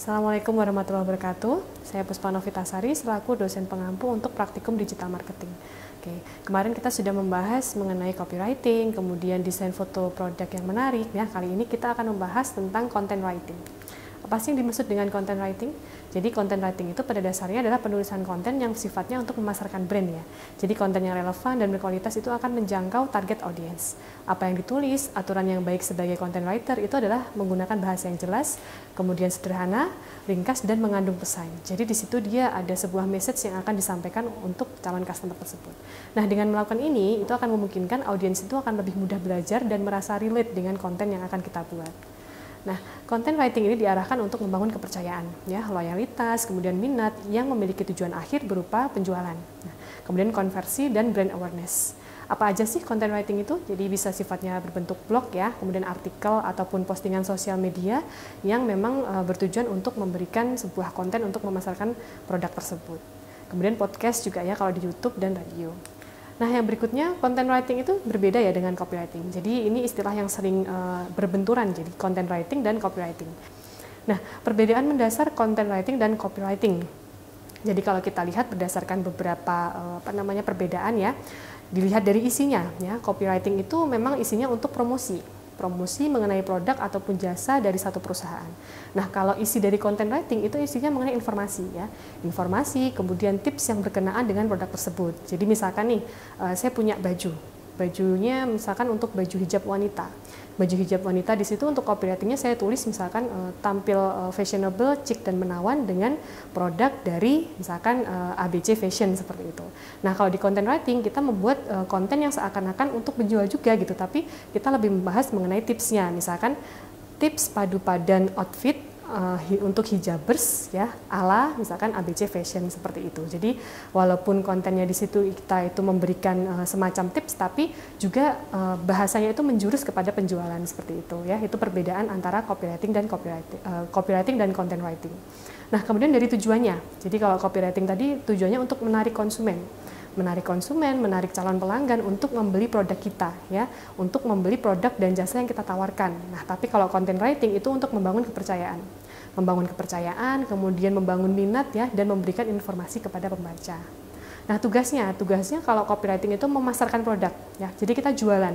Assalamualaikum warahmatullahi wabarakatuh. Saya Puspa Novitasari selaku dosen pengampu untuk praktikum digital marketing. Oke, kemarin kita sudah membahas mengenai copywriting, kemudian desain foto produk yang menarik. Ya, kali ini kita akan membahas tentang content writing. Apa sih yang dimaksud dengan content writing? Jadi content writing itu pada dasarnya adalah penulisan konten yang sifatnya untuk memasarkan brand ya. Jadi konten yang relevan dan berkualitas itu akan menjangkau target audience. Apa yang ditulis, aturan yang baik sebagai content writer itu adalah menggunakan bahasa yang jelas, kemudian sederhana, ringkas dan mengandung pesan. Jadi di situ dia ada sebuah message yang akan disampaikan untuk calon customer tersebut. Nah, dengan melakukan ini itu akan memungkinkan audiens itu akan lebih mudah belajar dan merasa relate dengan konten yang akan kita buat. Nah, content writing ini diarahkan untuk membangun kepercayaan, ya, loyalitas, kemudian minat yang memiliki tujuan akhir berupa penjualan. Nah, kemudian konversi dan brand awareness. Apa aja sih content writing itu? Jadi bisa sifatnya berbentuk blog ya, kemudian artikel ataupun postingan sosial media yang memang bertujuan untuk memberikan sebuah konten untuk memasarkan produk tersebut. Kemudian podcast juga ya kalau di YouTube dan radio. Nah, yang berikutnya, content writing itu berbeda ya dengan copywriting. Jadi ini istilah yang sering berbenturan, jadi content writing dan copywriting. Nah, perbedaan mendasar content writing dan copywriting. Jadi kalau kita lihat berdasarkan beberapa perbedaan ya, dilihat dari isinya ya. Copywriting itu memang isinya untuk promosi mengenai produk ataupun jasa dari satu perusahaan. Nah, kalau isi dari content writing itu isinya mengenai informasi ya. Informasi, kemudian tips yang berkenaan dengan produk tersebut. Jadi misalkan nih, saya punya bajunya misalkan untuk baju hijab wanita. Baju hijab wanita di situ untuk copywritingnya saya tulis misalkan tampil fashionable, chic dan menawan dengan produk dari misalkan ABC Fashion seperti itu. Nah, kalau di content writing kita membuat konten yang seakan-akan untuk menjual juga gitu, tapi kita lebih membahas mengenai tipsnya, misalkan tips padu padan outfit untuk hijabers ya ala misalkan ABC Fashion seperti itu. Jadi walaupun kontennya di situ kita itu memberikan semacam tips, tapi juga bahasanya itu menjurus kepada penjualan seperti itu ya. Itu perbedaan antara copywriting dan content writing. Nah, kemudian dari tujuannya. Jadi kalau copywriting tadi tujuannya untuk menarik konsumen, menarik calon pelanggan untuk membeli produk kita ya, untuk membeli produk dan jasa yang kita tawarkan. Nah, tapi kalau content writing itu untuk membangun kepercayaan, kemudian membangun minat ya, dan memberikan informasi kepada pembaca. Nah, tugasnya kalau copywriting itu memasarkan produk ya, jadi kita jualan.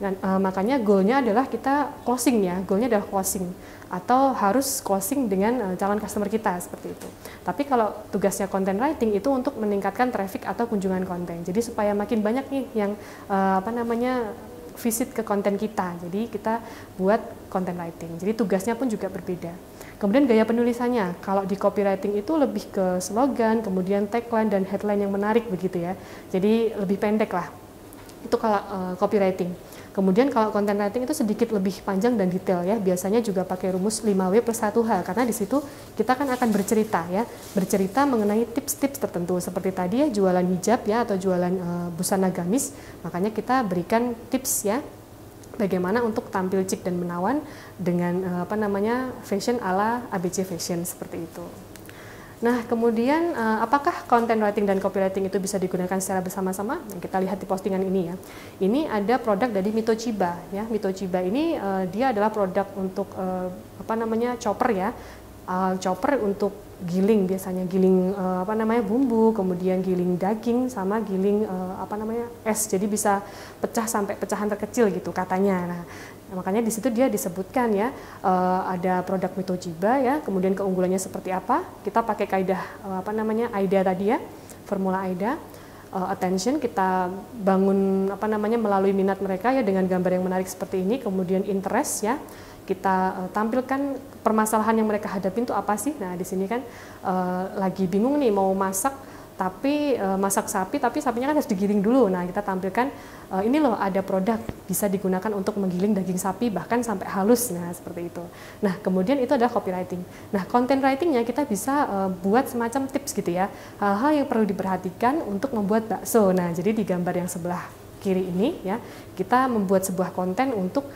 Dan, makanya goalnya adalah kita closing ya, goalnya adalah closing atau harus closing dengan calon customer kita seperti itu. Tapi kalau tugasnya content writing itu untuk meningkatkan traffic atau kunjungan konten. Jadi supaya makin banyak nih yang visit ke konten kita. Jadi kita buat content writing. Jadi tugasnya pun juga berbeda. Kemudian gaya penulisannya, kalau di copywriting itu lebih ke slogan, kemudian tagline dan headline yang menarik begitu ya. Jadi lebih pendek lah. Itu kalau copywriting. Kemudian kalau content writing itu sedikit lebih panjang dan detail ya. Biasanya juga pakai rumus 5W plus 1H karena di situ kita kan akan bercerita ya. Bercerita mengenai tips-tips tertentu seperti tadi ya, jualan hijab ya atau jualan busana gamis. Makanya kita berikan tips ya. Bagaimana untuk tampil chic dan menawan dengan fashion ala ABC Fashion seperti itu. Nah, kemudian apakah content writing dan copywriting itu bisa digunakan secara bersama-sama? Yang kita lihat di postingan ini ya. Ini ada produk dari Mitochiba ya. Mitochiba ini dia adalah produk untuk chopper ya. Chopper untuk giling, biasanya giling bumbu, kemudian giling daging sama giling es. Jadi bisa pecah sampai pecahan terkecil gitu katanya. Nah, makanya di situ dia disebutkan ya ada produk Mitochiba ya, kemudian keunggulannya seperti apa? Kita pakai kaidah AIDA tadi ya, formula AIDA. Attention kita bangun melalui minat mereka ya dengan gambar yang menarik seperti ini, kemudian interest ya. Kita tampilkan permasalahan yang mereka hadapin itu apa sih? Nah, di sini kan lagi bingung nih mau masak masak sapi tapi sapinya kan harus digiling dulu. Nah, kita tampilkan ini loh ada produk bisa digunakan untuk menggiling daging sapi bahkan sampai halus. Nah, seperti itu. Nah, kemudian itu adalah copywriting. Nah, content writingnya kita bisa buat semacam tips gitu ya. Hal-hal yang perlu diperhatikan untuk membuat bakso. Nah, jadi di gambar yang sebelah kiri ini ya, kita membuat sebuah konten untuk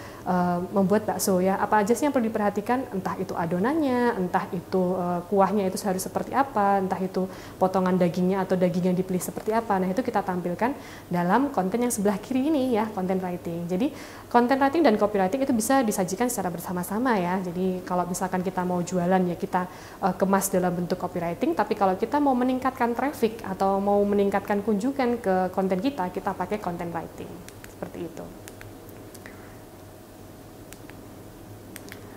membuat bakso ya. Apa aja sih yang perlu diperhatikan? Entah itu adonannya, entah itu kuahnya itu harus seperti apa, entah itu potongan dagingnya atau daging yang dipilih seperti apa. Nah, itu kita tampilkan dalam konten yang sebelah kiri ini ya, content writing. Jadi, content writing dan copywriting itu bisa disajikan secara bersama-sama ya. Jadi, kalau misalkan kita mau jualan ya kita kemas dalam bentuk copywriting, tapi kalau kita mau meningkatkan traffic atau mau meningkatkan kunjungan ke konten kita pakai content writing. Seperti itu.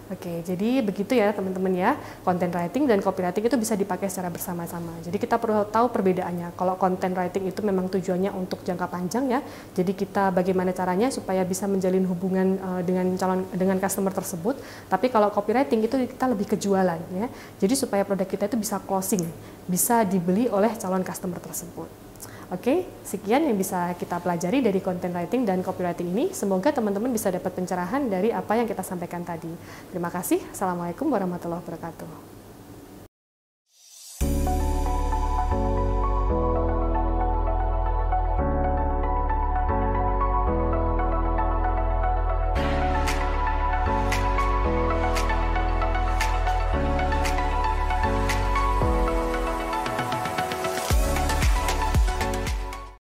Oke, jadi begitu ya teman-teman ya, content writing dan copywriting itu bisa dipakai secara bersama-sama. Jadi kita perlu tahu perbedaannya. Kalau content writing itu memang tujuannya untuk jangka panjang ya, jadi kita bagaimana caranya supaya bisa menjalin hubungan dengan customer tersebut. Tapi kalau copywriting itu kita lebih ke jualan ya, jadi supaya produk kita itu bisa closing, bisa dibeli oleh calon customer tersebut. Oke, sekian yang bisa kita pelajari dari content writing dan copywriting ini. Semoga teman-teman bisa dapat pencerahan dari apa yang kita sampaikan tadi. Terima kasih. Assalamualaikum warahmatullahi wabarakatuh.